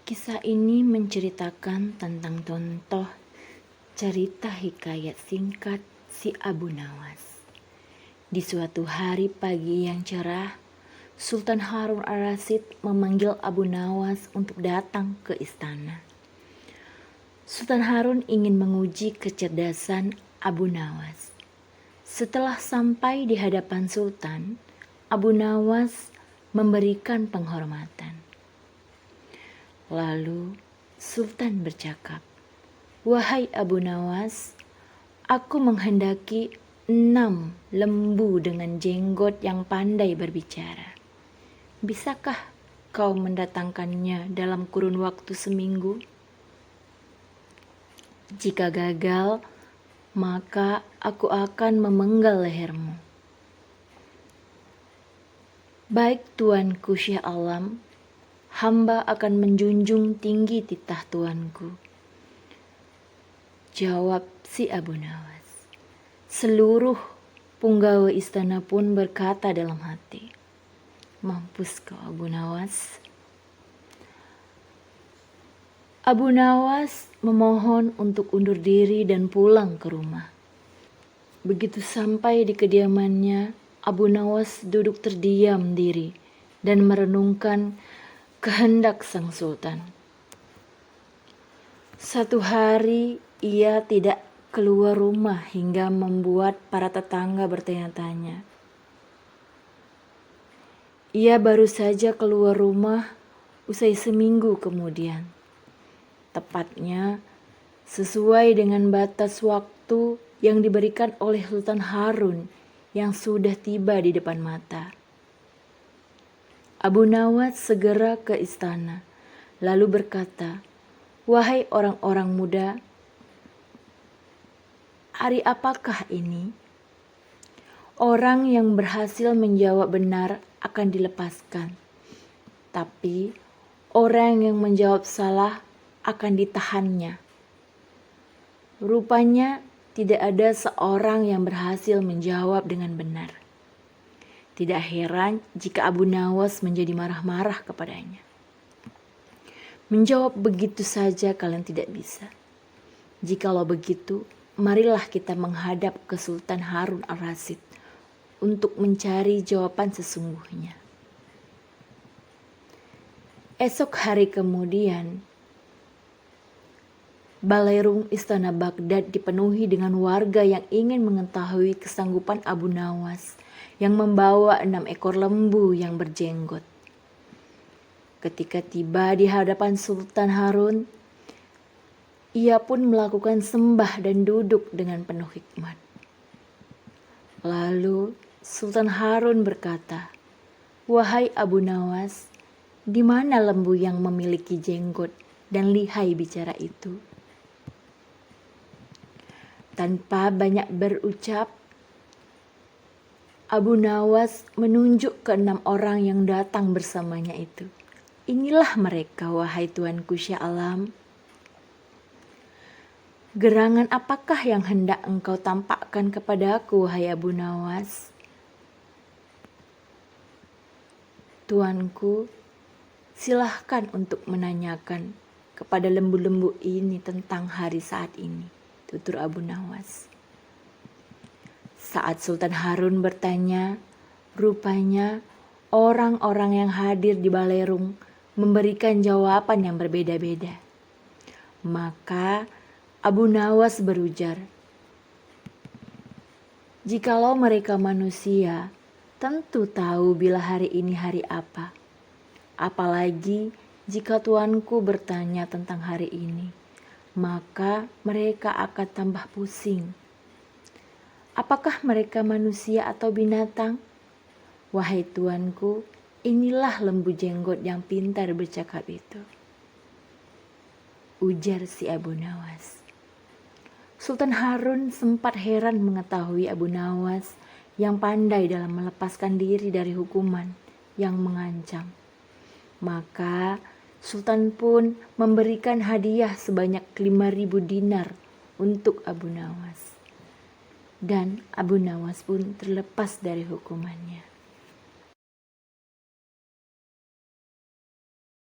Kisah ini menceritakan tentang contoh cerita hikayat singkat si Abu Nawas. Di suatu hari pagi yang cerah, Sultan Harun ar-Rasyid memanggil Abu Nawas untuk datang ke istana. Sultan Harun ingin menguji kecerdasan Abu Nawas. Setelah sampai di hadapan Sultan, Abu Nawas memberikan penghormatan. Lalu Sultan bercakap, "Wahai Abu Nawas, aku menghendaki 6 lembu dengan jenggot yang pandai berbicara. Bisakah kau mendatangkannya dalam kurun waktu seminggu? Jika gagal, maka aku akan memenggal lehermu." "Baik Tuanku Syekh Alam, hamba akan menjunjung tinggi titah tuanku," jawab si Abu Nawas. Seluruh punggawa istana pun berkata dalam hati, "Mampus kau Abu Nawas." Abu Nawas memohon untuk undur diri dan pulang ke rumah. Begitu sampai di kediamannya, Abu Nawas duduk terdiam diri dan merenungkan kehendak sang sultan. Satu hari ia tidak keluar rumah hingga membuat para tetangga bertanya-tanya. Ia baru saja keluar rumah usai seminggu kemudian. Tepatnya sesuai dengan batas waktu yang diberikan oleh Sultan Harun yang sudah tiba di depan mata. Abu Nawas segera ke istana, lalu berkata, "Wahai orang-orang muda, hari apakah ini? Orang yang berhasil menjawab benar akan dilepaskan, tapi orang yang menjawab salah akan ditahannya." Rupanya tidak ada seorang yang berhasil menjawab dengan benar. Tidak heran jika Abu Nawas menjadi marah-marah kepadanya. "Menjawab begitu saja kalian tidak bisa. Jikalau begitu, marilah kita menghadap ke Sultan Harun ar-Rasyid untuk mencari jawaban sesungguhnya." Esok hari kemudian, balairung istana Baghdad dipenuhi dengan warga yang ingin mengetahui kesanggupan Abu Nawas yang membawa 6 ekor lembu yang berjenggot. Ketika tiba di hadapan Sultan Harun, ia pun melakukan sembah dan duduk dengan penuh hikmat. Lalu Sultan Harun berkata, "Wahai Abu Nawas, di mana lembu yang memiliki jenggot dan lihai bicara itu?" Tanpa banyak berucap, Abu Nawas menunjuk ke 6 orang yang datang bersamanya itu. "Inilah mereka, wahai tuanku Syekh Alam. Gerangan apakah yang hendak engkau tampakkan kepadaku, wahai Abu Nawas?" "Tuanku, silahkan untuk menanyakan kepada lembu-lembu ini tentang hari saat ini," tutur Abu Nawas. Saat Sultan Harun bertanya, rupanya orang-orang yang hadir di balairung memberikan jawaban yang berbeda-beda. Maka Abu Nawas berujar, "Jikalau mereka manusia, tentu tahu bila hari ini hari apa. Apalagi jika tuanku bertanya tentang hari ini, maka mereka akan tambah pusing. Apakah mereka manusia atau binatang? Wahai tuanku, inilah lembu jenggot yang pintar bercakap itu," ujar si Abu Nawas. Sultan Harun sempat heran mengetahui Abu Nawas yang pandai dalam melepaskan diri dari hukuman yang mengancam. Maka Sultan pun memberikan hadiah sebanyak 5.000 dinar untuk Abu Nawas. Dan Abu Nawas pun terlepas dari hukumannya.